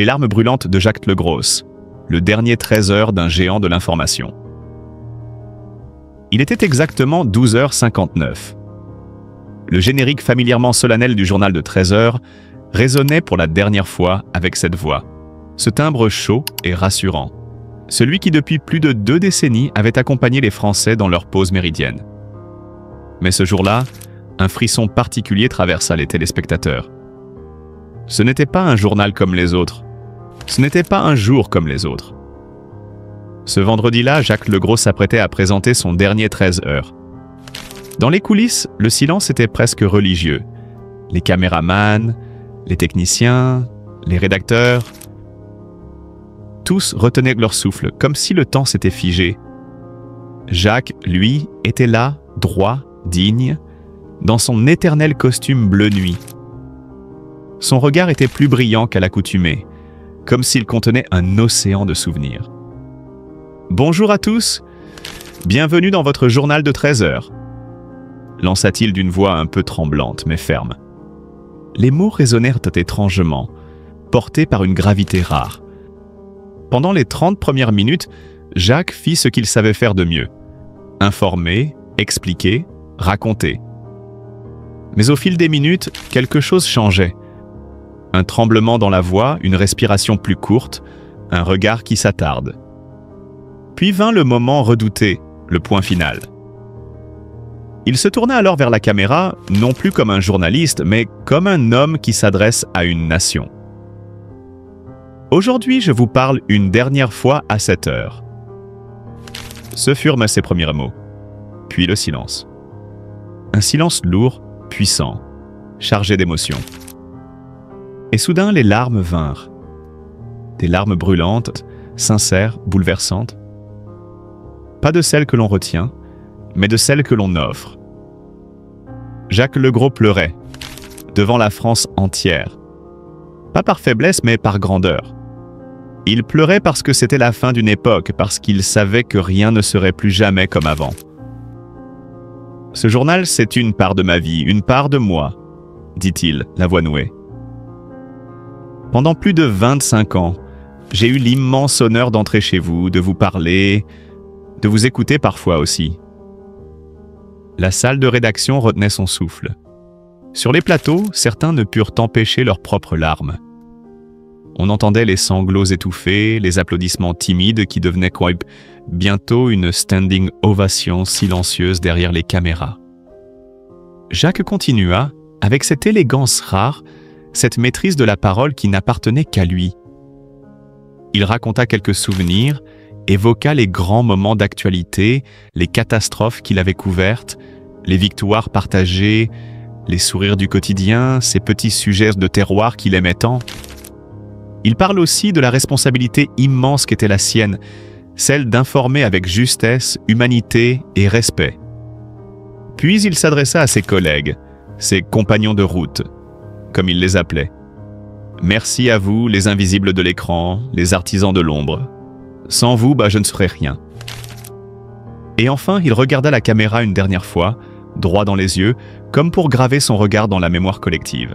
Les larmes brûlantes de Jacques Legros, le dernier trésor d'un géant de l'information. Il était exactement 12h59. Le générique familièrement solennel du journal de 13h résonnait pour la dernière fois avec cette voix, ce timbre chaud et rassurant, celui qui depuis plus de 2 décennies avait accompagné les Français dans leur pause méridienne. Mais ce jour-là, un frisson particulier traversa les téléspectateurs. Ce n'était pas un journal comme les autres. Ce n'était pas un jour comme les autres. Ce vendredi-là, Jacques Legros s'apprêtait à présenter son dernier 13h. Dans les coulisses, le silence était presque religieux. Les caméramans, les techniciens, les rédacteurs, tous retenaient leur souffle, comme si le temps s'était figé. Jacques, lui, était là, droit, digne, dans son éternel costume bleu nuit. Son regard était plus brillant qu'à l'accoutumée, comme s'il contenait un océan de souvenirs. « Bonjour à tous, bienvenue dans votre journal de 13h », lança-t-il d'une voix un peu tremblante mais ferme. Les mots résonnèrent étrangement, portés par une gravité rare. Pendant les 30 premières minutes, Jacques fit ce qu'il savait faire de mieux. Informer, expliquer, raconter. Mais au fil des minutes, quelque chose changeait. Un tremblement dans la voix, une respiration plus courte, un regard qui s'attarde. Puis vint le moment redouté, le point final. Il se tourna alors vers la caméra, non plus comme un journaliste, mais comme un homme qui s'adresse à une nation. Aujourd'hui, je vous parle une dernière fois à cette heure. Ce furent ses premiers mots. Puis le silence. Un silence lourd, puissant, chargé d'émotions. Et soudain, les larmes vinrent. Des larmes brûlantes, sincères, bouleversantes. Pas de celles que l'on retient, mais de celles que l'on offre. Jacques Legros pleurait, devant la France entière. Pas par faiblesse, mais par grandeur. Il pleurait parce que c'était la fin d'une époque, parce qu'il savait que rien ne serait plus jamais comme avant. Ce journal, c'est une part de ma vie, une part de moi, dit-il, la voix nouée. Pendant plus de 25 ans, j'ai eu l'immense honneur d'entrer chez vous, de vous parler, de vous écouter parfois aussi. La salle de rédaction retenait son souffle. Sur les plateaux, certains ne purent empêcher leurs propres larmes. On entendait les sanglots étouffés, les applaudissements timides qui devenaient bientôt une standing ovation silencieuse derrière les caméras. Jacques continua, avec cette élégance rare, cette maîtrise de la parole qui n'appartenait qu'à lui. Il raconta quelques souvenirs, évoqua les grands moments d'actualité, les catastrophes qu'il avait couvertes, les victoires partagées, les sourires du quotidien, ces petits sujets de terroir qu'il aimait tant. Il parle aussi de la responsabilité immense qu'était la sienne, celle d'informer avec justesse, humanité et respect. Puis il s'adressa à ses collègues, ses compagnons de route, comme il les appelait. Merci à vous, les invisibles de l'écran, les artisans de l'ombre. Sans vous, je ne serais rien. Et enfin, il regarda la caméra une dernière fois, droit dans les yeux, comme pour graver son regard dans la mémoire collective.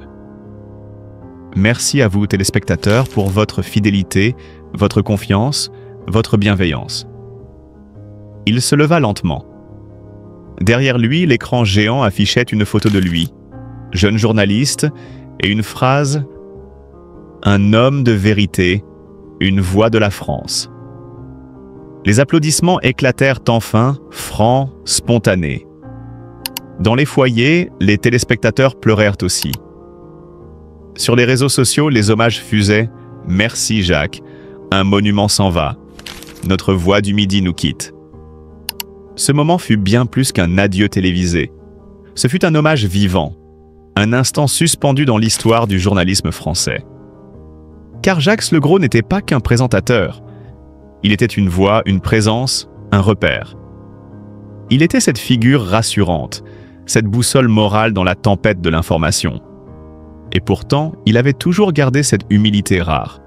Merci à vous, téléspectateurs, pour votre fidélité, votre confiance, votre bienveillance. Il se leva lentement. Derrière lui, l'écran géant affichait une photo de lui, jeune journaliste, et une phrase « Un homme de vérité, une voix de la France ». Les applaudissements éclatèrent enfin, francs, spontanés. Dans les foyers, les téléspectateurs pleurèrent aussi. Sur les réseaux sociaux, les hommages fusaient « Merci Jacques, un monument s'en va. Notre voix du midi nous quitte ». Ce moment fut bien plus qu'un adieu télévisé. Ce fut un hommage vivant, un instant suspendu dans l'histoire du journalisme français. Car Jacques Legros n'était pas qu'un présentateur. Il était une voix, une présence, un repère. Il était cette figure rassurante, cette boussole morale dans la tempête de l'information. Et pourtant, il avait toujours gardé cette humilité rare.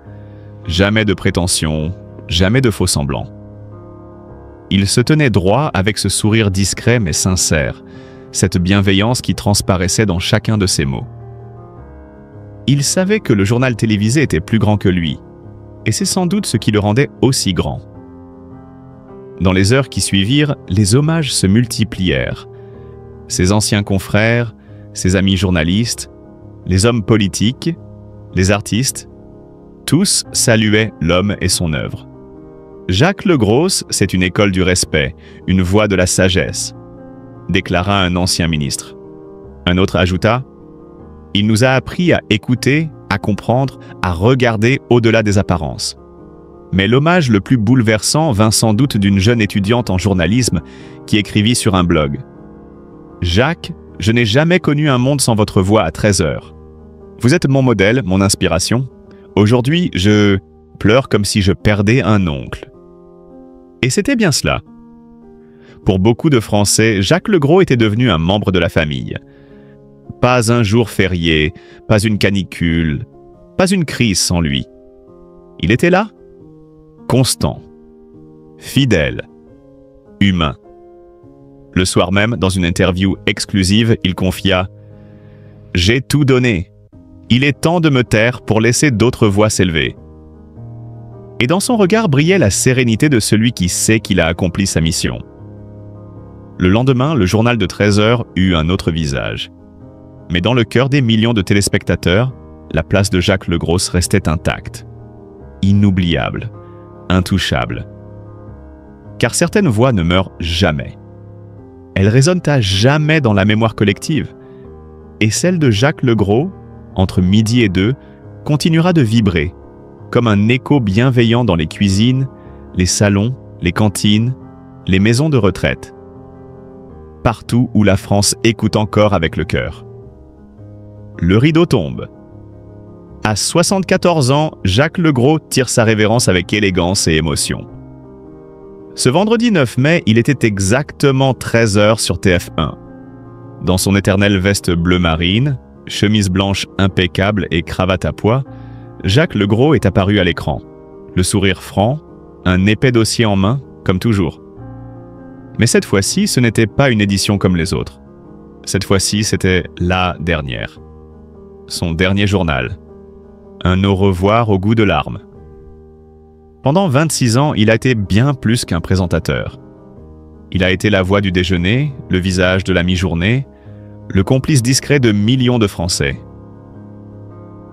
Jamais de prétention, jamais de faux-semblants. Il se tenait droit avec ce sourire discret mais sincère, cette bienveillance qui transparaissait dans chacun de ses mots. Il savait que le journal télévisé était plus grand que lui, Et c'est sans doute ce qui le rendait aussi grand. Dans les heures qui suivirent, les hommages se multiplièrent. Ses anciens confrères, ses amis journalistes, les hommes politiques, les artistes, tous saluaient l'homme et son œuvre. Jacques Le Gros, c'est une école du respect, une voie de la sagesse, déclara un ancien ministre. Un autre ajouta « Il nous a appris à écouter, à comprendre, à regarder au-delà des apparences. » Mais l'hommage le plus bouleversant vint sans doute d'une jeune étudiante en journalisme qui écrivit sur un blog « Jacques, je n'ai jamais connu un monde sans votre voix à 13 heures. Vous êtes mon modèle, mon inspiration. Aujourd'hui, je pleure comme si je perdais un oncle. » Et c'était bien cela. Pour beaucoup de Français, Jacques Le Gros était devenu un membre de la famille. Pas un jour férié, pas une canicule, pas une crise sans lui. Il était là, constant, fidèle, humain. Le soir même, dans une interview exclusive, il confia « J'ai tout donné. Il est temps de me taire pour laisser d'autres voix s'élever. » Et dans son regard brillait la sérénité de celui qui sait qu'il a accompli sa mission. Le lendemain, le journal de 13 heures eut un autre visage. Mais dans le cœur des millions de téléspectateurs, la place de Jacques Le Gros restait intacte, inoubliable, intouchable. Car certaines voix ne meurent jamais. Elles résonnent à jamais dans la mémoire collective. Et celle de Jacques Le Gros, entre midi et 2, continuera de vibrer, comme un écho bienveillant dans les cuisines, les salons, les cantines, les maisons de retraite. Partout où la France écoute encore avec le cœur. Le rideau tombe. À 74 ans, Jacques Le Gros tire sa révérence avec élégance et émotion. Ce vendredi 9 mai, il était exactement 13 heures sur TF1. Dans son éternelle veste bleu marine, chemise blanche impeccable et cravate à pois, Jacques Le Gros est apparu à l'écran. Le sourire franc, un épais dossier en main, comme toujours. Mais cette fois-ci, ce n'était pas une édition comme les autres. Cette fois-ci, c'était la dernière. Son dernier journal. Un au revoir au goût de larmes. Pendant 26 ans, il a été bien plus qu'un présentateur. Il a été la voix du déjeuner, le visage de la mi-journée, le complice discret de millions de Français.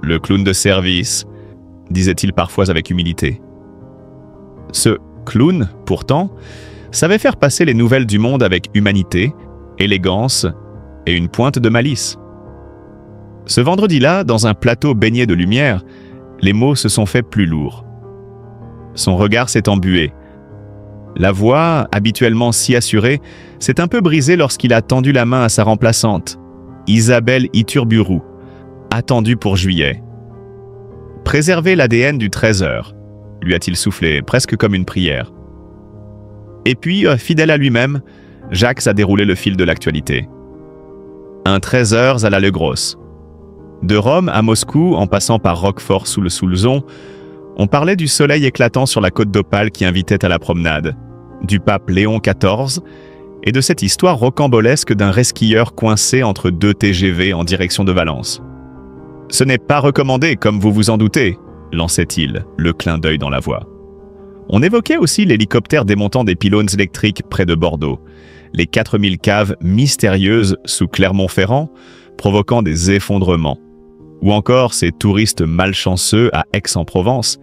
Le clown de service, disait-il parfois avec humilité. Ce clown, pourtant, savait faire passer les nouvelles du monde avec humanité, élégance et une pointe de malice. Ce vendredi-là, dans un plateau baigné de lumière, les mots se sont faits plus lourds. Son regard s'est embué. La voix, habituellement si assurée, s'est un peu brisée lorsqu'il a tendu la main à sa remplaçante, Isabelle Iturburu, attendue pour juillet. « Préservez l'ADN du 13 heures », lui a-t-il soufflé, presque comme une prière. Et puis, fidèle à lui-même, Jacques a déroulé le fil de l'actualité. Un 13 heures à la Le Gros. De Rome à Moscou, en passant par Roquefort sous le Soulzon, on parlait du soleil éclatant sur la côte d'Opale qui invitait à la promenade, du pape Léon XIV et de cette histoire rocambolesque d'un resquilleur coincé entre deux TGV en direction de Valence. « Ce n'est pas recommandé, comme vous vous en doutez », lançait-il, le clin d'œil dans la voix. On évoquait aussi l'hélicoptère démontant des pylônes électriques près de Bordeaux, les 4000 caves mystérieuses sous Clermont-Ferrand, provoquant des effondrements, ou encore ces touristes malchanceux à Aix-en-Provence,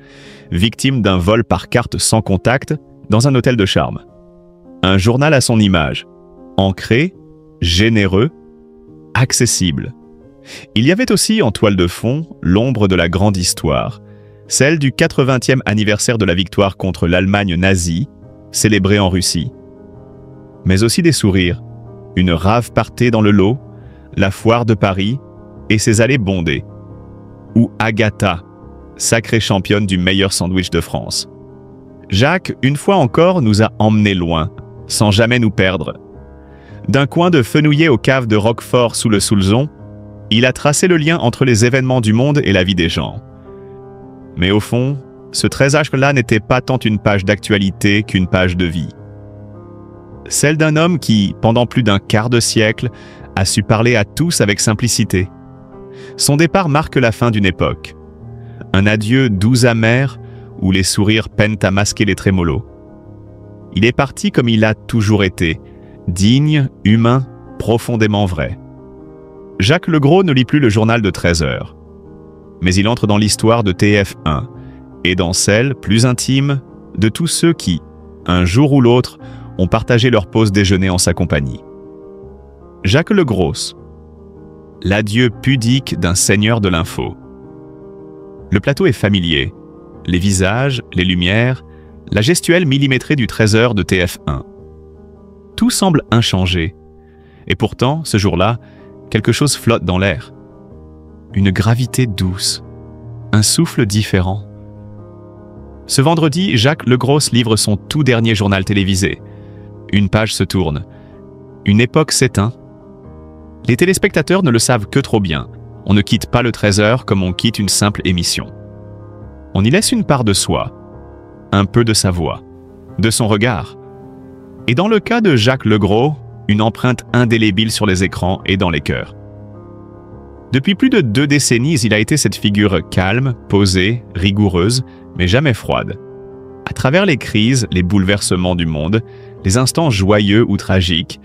victimes d'un vol par carte sans contact dans un hôtel de charme. Un journal à son image, ancré, généreux, accessible. Il y avait aussi en toile de fond l'ombre de la grande histoire, celle du 80e anniversaire de la victoire contre l'Allemagne nazie, célébrée en Russie. Mais aussi des sourires, une rave partée dans le lot, la foire de Paris et ses allées bondées. Ou Agatha, sacrée championne du meilleur sandwich de France. Jacques, une fois encore, nous a emmenés loin, sans jamais nous perdre. D'un coin de Fenouillet aux caves de Roquefort sous le Soulzon, il a tracé le lien entre les événements du monde et la vie des gens. Mais au fond, ce 13H-là n'était pas tant une page d'actualité qu'une page de vie. Celle d'un homme qui, pendant plus d'un quart de siècle, a su parler à tous avec simplicité. Son départ marque la fin d'une époque. Un adieu doux amer où les sourires peinent à masquer les trémolos. Il est parti comme il a toujours été, digne, humain, profondément vrai. Jacques Legros ne lit plus le journal de 13 heures. Mais il entre dans l'histoire de TF1 et dans celle, plus intime, de tous ceux qui, un jour ou l'autre, ont partagé leur pause déjeuner en sa compagnie. Jacques Legros, l'adieu pudique d'un seigneur de l'info. Le plateau est familier, les visages, les lumières, la gestuelle millimétrée du 13 heures de TF1. Tout semble inchangé. Et pourtant, ce jour-là, quelque chose flotte dans l'air. Une gravité douce, un souffle différent. Ce vendredi, Jacques Legros livre son tout dernier journal télévisé. Une page se tourne. Une époque s'éteint. Les téléspectateurs ne le savent que trop bien. On ne quitte pas le 13 heures comme on quitte une simple émission. On y laisse une part de soi, un peu de sa voix, de son regard. Et dans le cas de Jacques Legros, une empreinte indélébile sur les écrans et dans les cœurs. Depuis plus de 2 décennies, il a été cette figure calme, posée, rigoureuse, mais jamais froide. À travers les crises, les bouleversements du monde, les instants joyeux ou tragiques,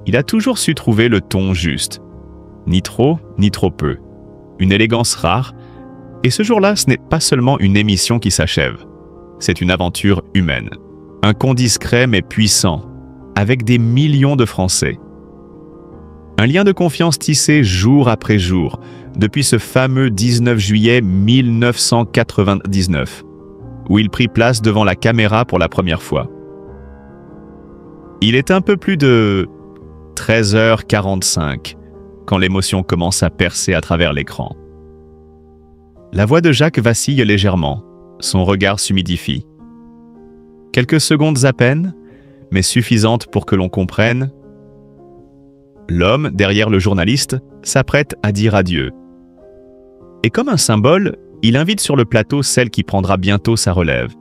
il a toujours su trouver le ton juste. Ni trop, ni trop peu. Une élégance rare. Et ce jour-là, ce n'est pas seulement une émission qui s'achève. C'est une aventure humaine. Un con discret mais puissant, avec des millions de Français. Un lien de confiance tissé jour après jour, depuis ce fameux 19 juillet 1999, où il prit place devant la caméra pour la première fois. Il est un peu plus de 13h45 quand l'émotion commence à percer à travers l'écran. La voix de Jacques vacille légèrement, son regard s'humidifie. Quelques secondes à peine, mais suffisantes pour que l'on comprenne. L'homme, derrière le journaliste, s'apprête à dire adieu. Et comme un symbole, il invite sur le plateau celle qui prendra bientôt sa relève,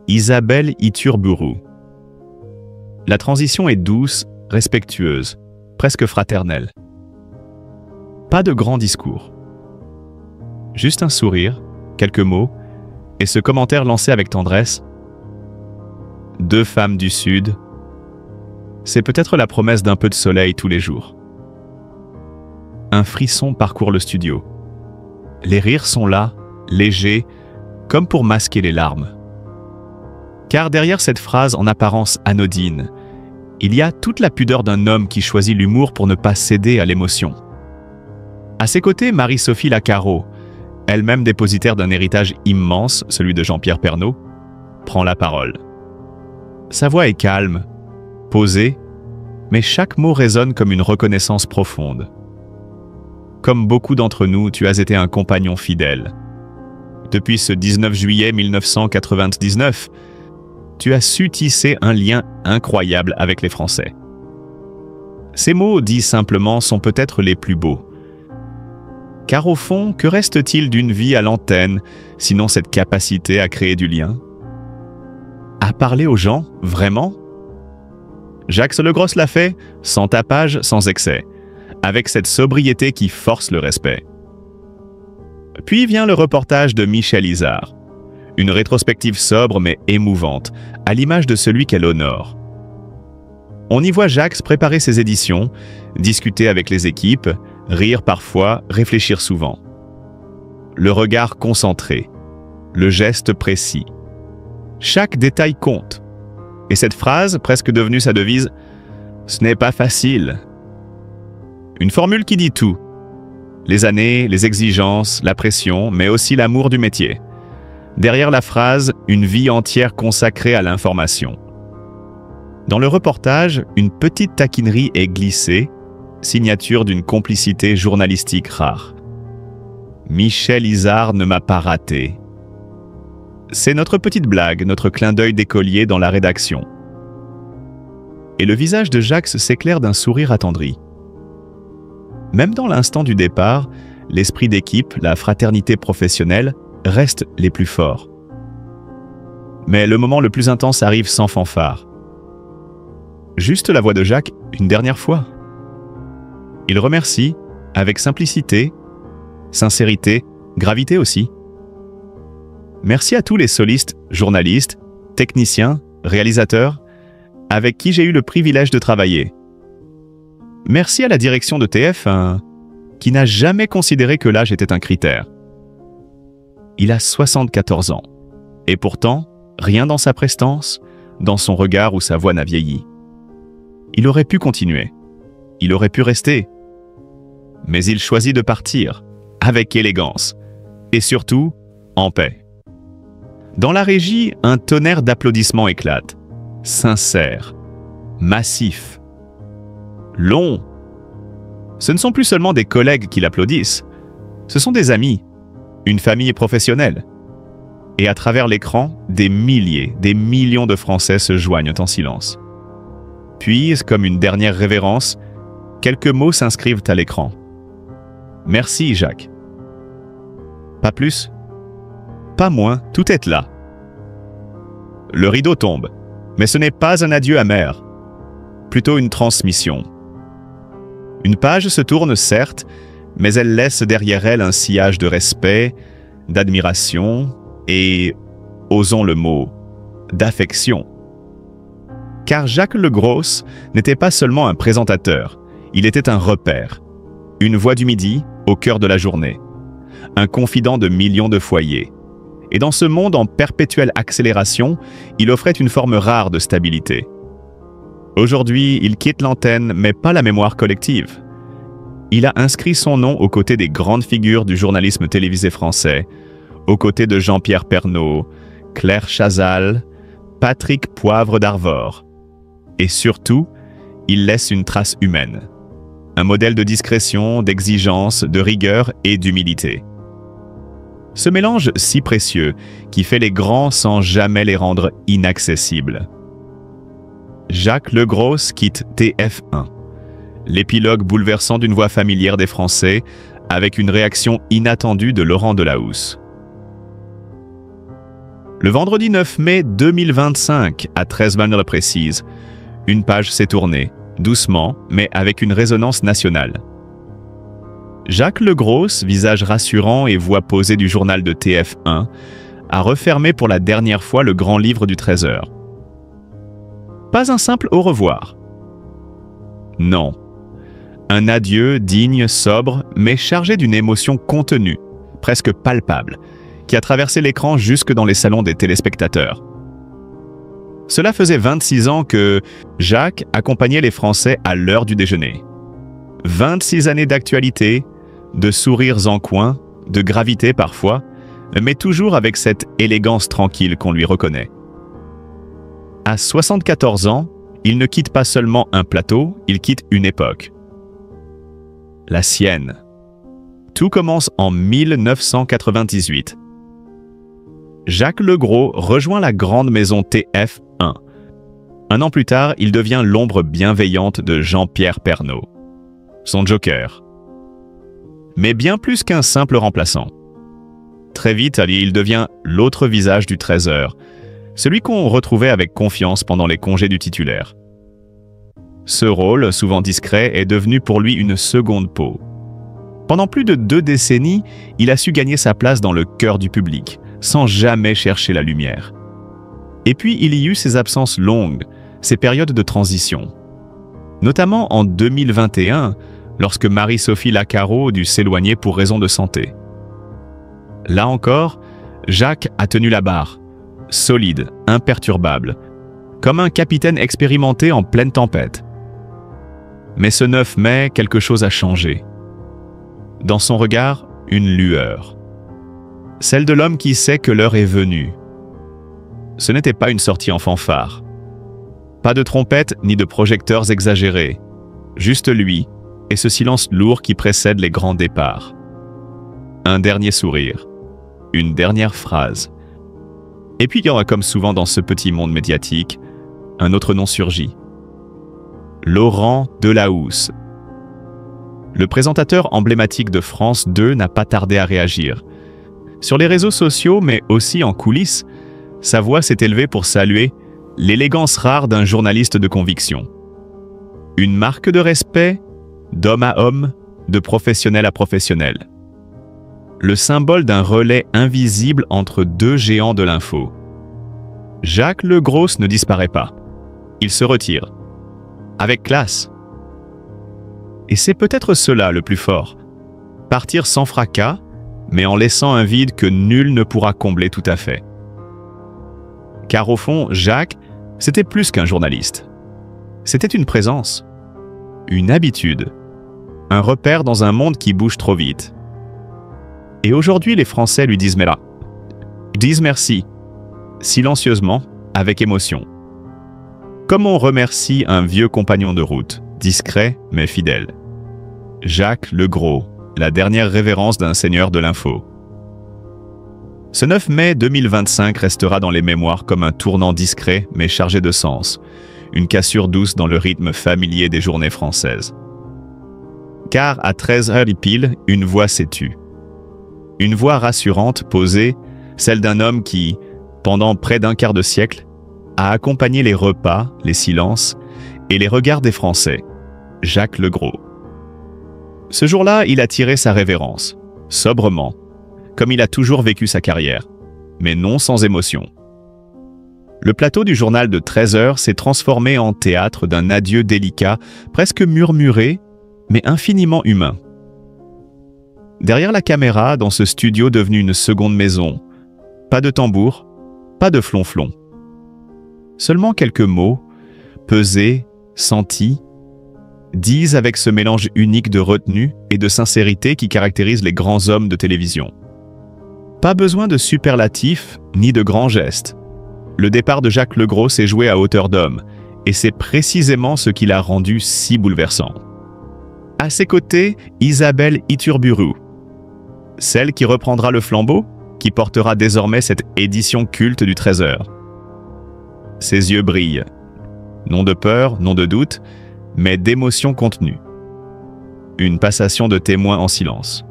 Isabelle Iturburu. La transition est douce, respectueuse, presque fraternelle. Pas de grand discours. Juste un sourire, quelques mots, et ce commentaire lancé avec tendresse. 2 femmes du Sud, c'est peut-être la promesse d'un peu de soleil tous les jours. Un frisson parcourt le studio. Les rires sont là, légers, comme pour masquer les larmes. Car derrière cette phrase en apparence anodine, il y a toute la pudeur d'un homme qui choisit l'humour pour ne pas céder à l'émotion. À ses côtés, Marie-Sophie Lacaro, elle-même dépositaire d'un héritage immense, celui de Jean-Pierre Pernaut, prend la parole. Sa voix est calme, posée, mais chaque mot résonne comme une reconnaissance profonde. Comme beaucoup d'entre nous, tu as été un compagnon fidèle. Depuis ce 19 juillet 1999, tu as su tisser un lien incroyable avec les Français. Ces mots, dits simplement, sont peut-être les plus beaux. Car au fond, que reste-t-il d'une vie à l'antenne, sinon cette capacité à créer du lien? À parler aux gens, vraiment? Jacques Legros l'a fait, sans tapage, sans excès, avec cette sobriété qui force le respect. Puis vient le reportage de Michel Izard, une rétrospective sobre mais émouvante, à l'image de celui qu'elle honore. On y voit Jacques préparer ses éditions, discuter avec les équipes, rire parfois, réfléchir souvent. Le regard concentré, le geste précis. Chaque détail compte. Et cette phrase, presque devenue sa devise, « Ce n'est pas facile ». Une formule qui dit tout. Les années, les exigences, la pression, mais aussi l'amour du métier. Derrière la phrase, une vie entière consacrée à l'information. Dans le reportage, une petite taquinerie est glissée, signature d'une complicité journalistique rare. Michel Izard ne m'a pas raté. C'est notre petite blague, notre clin d'œil d'écolier dans la rédaction. Et le visage de Jacques s'éclaire d'un sourire attendri. Même dans l'instant du départ, l'esprit d'équipe, la fraternité professionnelle restent les plus forts. Mais le moment le plus intense arrive sans fanfare. Juste la voix de Jacques une dernière fois. Il remercie, avec simplicité, sincérité, gravité aussi. Merci à tous les solistes, journalistes, techniciens, réalisateurs, avec qui j'ai eu le privilège de travailler. Merci à la direction de TF1, qui n'a jamais considéré que l'âge était un critère. Il a 74 ans, et pourtant, rien dans sa prestance, dans son regard ou sa voix n'a vieilli. Il aurait pu continuer, il aurait pu rester, mais il choisit de partir, avec élégance, et surtout, en paix. Dans la régie, un tonnerre d'applaudissements éclate. Sincère, massif, long. Ce ne sont plus seulement des collègues qui l'applaudissent, ce sont des amis, une famille professionnelle. Et à travers l'écran, des milliers, des millions de Français se joignent en silence. Puis, comme une dernière révérence, quelques mots s'inscrivent à l'écran. Merci, Jacques. Pas plus, pas moins, tout est là. Le rideau tombe, mais ce n'est pas un adieu amer, plutôt une transmission. Une page se tourne, certes, mais elle laisse derrière elle un sillage de respect, d'admiration et, osons le mot, d'affection. Car Jacques Legros n'était pas seulement un présentateur, il était un repère, une voix du midi au cœur de la journée, un confident de millions de foyers. Et dans ce monde en perpétuelle accélération, il offrait une forme rare de stabilité. Aujourd'hui, il quitte l'antenne, mais pas la mémoire collective. Il a inscrit son nom aux côtés des grandes figures du journalisme télévisé français, aux côtés de Jean-Pierre Pernaut, Claire Chazal, Patrick Poivre d'Arvor. Et surtout, il laisse une trace humaine. Un modèle de discrétion, d'exigence, de rigueur et d'humilité. Ce mélange si précieux qui fait les grands sans jamais les rendre inaccessibles. Jacques Legros quitte TF1, l'épilogue bouleversant d'une voix familière des Français avec une réaction inattendue de Laurent Delahousse. Le vendredi 9 mai 2025, à 13h précise, une page s'est tournée, doucement, mais avec une résonance nationale. Jacques Legros, visage rassurant et voix posée du journal de TF1, a refermé pour la dernière fois le grand livre du Trésor. Pas un simple au revoir. Non. Un adieu digne, sobre, mais chargé d'une émotion contenue, presque palpable, qui a traversé l'écran jusque dans les salons des téléspectateurs. Cela faisait 26 ans que Jacques accompagnait les Français à l'heure du déjeuner. 26 années d'actualité, de sourires en coin, de gravité parfois, mais toujours avec cette élégance tranquille qu'on lui reconnaît. À 74 ans, il ne quitte pas seulement un plateau, il quitte une époque. La sienne. Tout commence en 1998. Jacques Legros rejoint la grande maison TF1. Un an plus tard, il devient l'ombre bienveillante de Jean-Pierre Pernaut, son joker. Mais bien plus qu'un simple remplaçant. Très vite, il devient l'autre visage du Trésor, celui qu'on retrouvait avec confiance pendant les congés du titulaire. Ce rôle, souvent discret, est devenu pour lui une seconde peau. Pendant plus de 2 décennies, il a su gagner sa place dans le cœur du public, sans jamais chercher la lumière. Et puis, il y eut ses absences longues, ses périodes de transition. Notamment en 2021, lorsque Marie-Sophie Lacaro dut s'éloigner pour raison de santé. Là encore, Jacques a tenu la barre, solide, imperturbable, comme un capitaine expérimenté en pleine tempête. Mais ce 9 mai, quelque chose a changé. Dans son regard, une lueur. Celle de l'homme qui sait que l'heure est venue. Ce n'était pas une sortie en fanfare. Pas de trompette ni de projecteurs exagérés. Juste lui et ce silence lourd qui précède les grands départs. Un dernier sourire. Une dernière phrase. Et puis il y aura, comme souvent dans ce petit monde médiatique, un autre nom surgit. Laurent Delahousse. Le présentateur emblématique de France 2 n'a pas tardé à réagir. Sur les réseaux sociaux, mais aussi en coulisses, sa voix s'est élevée pour saluer l'élégance rare d'un journaliste de conviction. Une marque de respect, d'homme à homme, de professionnel à professionnel. le symbole d'un relais invisible entre deux géants de l'info. Jacques Legros ne disparaît pas. Il se retire. Avec classe. Et c'est peut-être cela le plus fort. Partir sans fracas, mais en laissant un vide que nul ne pourra combler tout à fait. Car au fond, Jacques, c'était plus qu'un journaliste. C'était une présence, une habitude, un repère dans un monde qui bouge trop vite. Et aujourd'hui, les Français lui disent « mais là ». Ils disent merci, silencieusement, avec émotion. Comme on remercie un vieux compagnon de route, discret mais fidèle. Jacques Legros, la dernière révérence d'un seigneur de l'info. Ce 9 mai 2025 restera dans les mémoires comme un tournant discret mais chargé de sens, une cassure douce dans le rythme familier des journées françaises. Car à 13h pile, une voix s'est tue. Une voix rassurante, posée, celle d'un homme qui, pendant près d'un quart de siècle, a accompagné les repas, les silences et les regards des Français, Jacques Legros. Ce jour-là, il a tiré sa révérence, sobrement, comme il a toujours vécu sa carrière, mais non sans émotion. Le plateau du journal de 13h s'est transformé en théâtre d'un adieu délicat, presque murmuré, mais infiniment humain. Derrière la caméra, dans ce studio devenu une seconde maison, pas de tambour, pas de flonflon. Seulement quelques mots, pesés, sentis, disent avec ce mélange unique de retenue et de sincérité qui caractérise les grands hommes de télévision. Pas besoin de superlatifs ni de grands gestes. Le départ de Jacques Legros s'est joué à hauteur d'homme, et c'est précisément ce qui l'a rendu si bouleversant. À ses côtés, Isabelle Iturburu, celle qui reprendra le flambeau, qui portera désormais cette édition culte du 13h. Ses yeux brillent. Non de peur, non de doute, mais d'émotion contenue. Une passation de témoins en silence.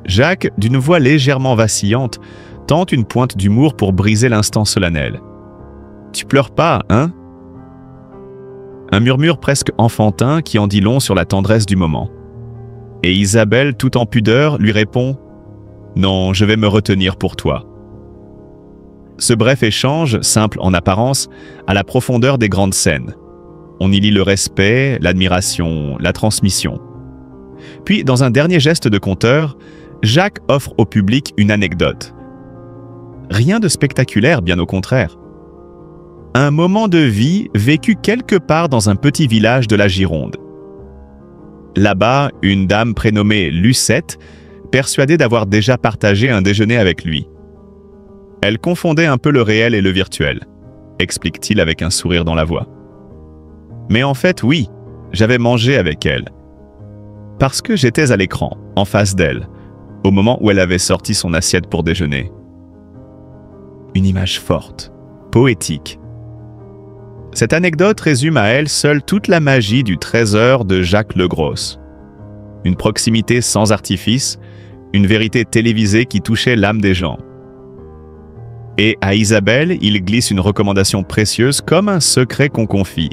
Jacques, d'une voix légèrement vacillante, tente une pointe d'humour pour briser l'instant solennel. « Tu pleures pas, hein ?» Un murmure presque enfantin qui en dit long sur la tendresse du moment. Et Isabelle, tout en pudeur, lui répond « Non, je vais me retenir pour toi. » Ce bref échange, simple en apparence, a la profondeur des grandes scènes. On y lit le respect, l'admiration, la transmission. Puis, dans un dernier geste de conteur, Jacques offre au public une anecdote. Rien de spectaculaire, bien au contraire. Un moment de vie vécu quelque part dans un petit village de la Gironde. Là-bas, une dame prénommée Lucette, persuadée d'avoir déjà partagé un déjeuner avec lui. Elle confondait un peu le réel et le virtuel, explique-t-il avec un sourire dans la voix. Mais en fait, oui, j'avais mangé avec elle. Parce que j'étais à l'écran, en face d'elle, au moment où elle avait sorti son assiette pour déjeuner. Une image forte, poétique. Cette anecdote résume à elle seule toute la magie du 13h de Jacques Legros. Une proximité sans artifice, une vérité télévisée qui touchait l'âme des gens. Et à Isabelle, il glisse une recommandation précieuse comme un secret qu'on confie.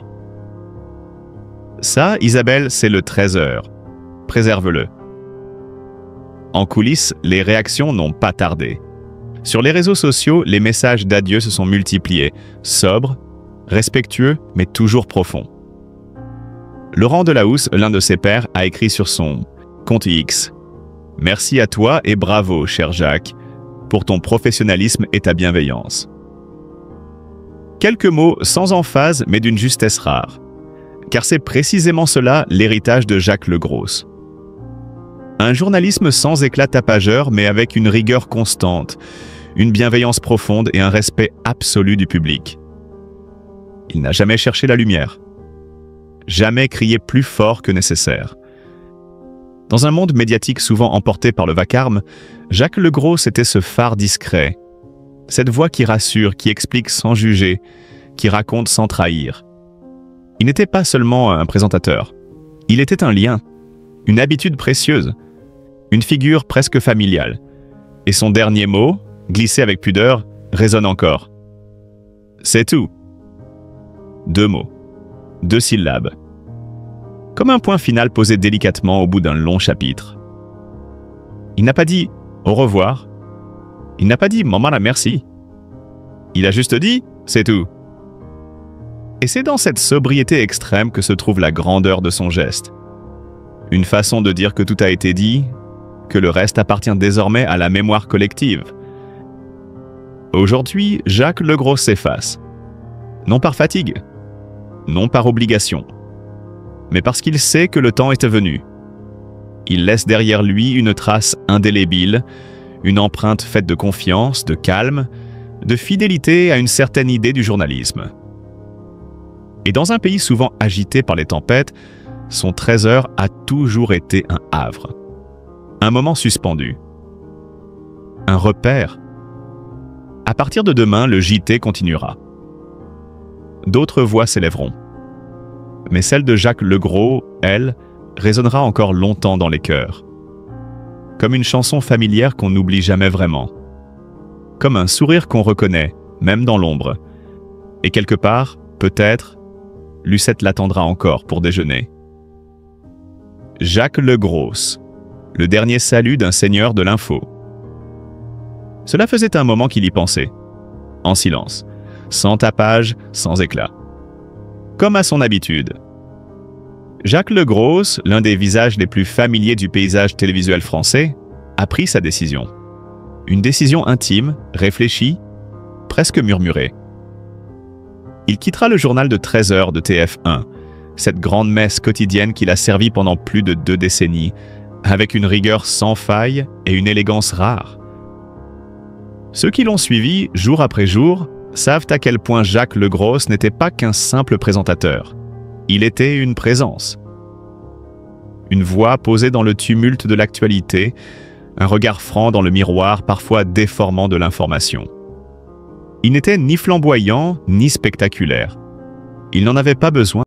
Ça, Isabelle, c'est le 13h. Préserve-le. En coulisses, les réactions n'ont pas tardé. Sur les réseaux sociaux, les messages d'adieu se sont multipliés, sobres, respectueux, mais toujours profonds. Laurent Delahousse, l'un de ses pairs, a écrit sur son compte X « Merci à toi et bravo, cher Jacques, pour ton professionnalisme et ta bienveillance. » Quelques mots sans emphase, mais d'une justesse rare. Car c'est précisément cela l'héritage de Jacques Legros. Un journalisme sans éclat tapageur, mais avec une rigueur constante, une bienveillance profonde et un respect absolu du public. Il n'a jamais cherché la lumière. Jamais crié plus fort que nécessaire. Dans un monde médiatique souvent emporté par le vacarme, Jacques Legros était ce phare discret, cette voix qui rassure, qui explique sans juger, qui raconte sans trahir. Il n'était pas seulement un présentateur, il était un lien, une habitude précieuse, une figure presque familiale. Et son dernier mot, glissé avec pudeur, résonne encore. C'est tout. 2 mots, 2 syllabes. Comme un point final posé délicatement au bout d'un long chapitre. Il n'a pas dit Au revoir. Il n'a pas dit « maman, merci ». Il a juste dit « c'est tout ». Et c'est dans cette sobriété extrême que se trouve la grandeur de son geste. Une façon de dire que tout a été dit, que le reste appartient désormais à la mémoire collective. Aujourd'hui, Jacques Legros s'efface. Non par fatigue, non par obligation, mais parce qu'il sait que le temps est venu. Il laisse derrière lui une trace indélébile, une empreinte faite de confiance, de calme, de fidélité à une certaine idée du journalisme. Et dans un pays souvent agité par les tempêtes, son 13h a toujours été un havre. Un moment suspendu. Un repère. À partir de demain, le JT continuera. D'autres voix s'élèveront. Mais celle de Jacques Legros, elle, résonnera encore longtemps dans les cœurs. Comme une chanson familière qu'on n'oublie jamais vraiment. Comme un sourire qu'on reconnaît, même dans l'ombre. Et quelque part, peut-être, Lucette l'attendra encore pour déjeuner. Jacques Legros, le dernier salut d'un seigneur de l'info. Cela faisait un moment qu'il y pensait, en silence, sans tapage, sans éclat. Comme à son habitude. Jacques Legros, l'un des visages les plus familiers du paysage télévisuel français, a pris sa décision. Une décision intime, réfléchie, presque murmurée. Il quittera le journal de 13h de TF1, cette grande messe quotidienne qu'il a servi pendant plus de 2 décennies, avec une rigueur sans faille et une élégance rare. Ceux qui l'ont suivi, jour après jour, savent à quel point Jacques Legros n'était pas qu'un simple présentateur. Il était une présence. Une voix posée dans le tumulte de l'actualité, un regard franc dans le miroir parfois déformant de l'information. Il n'était ni flamboyant, ni spectaculaire. Il n'en avait pas besoin.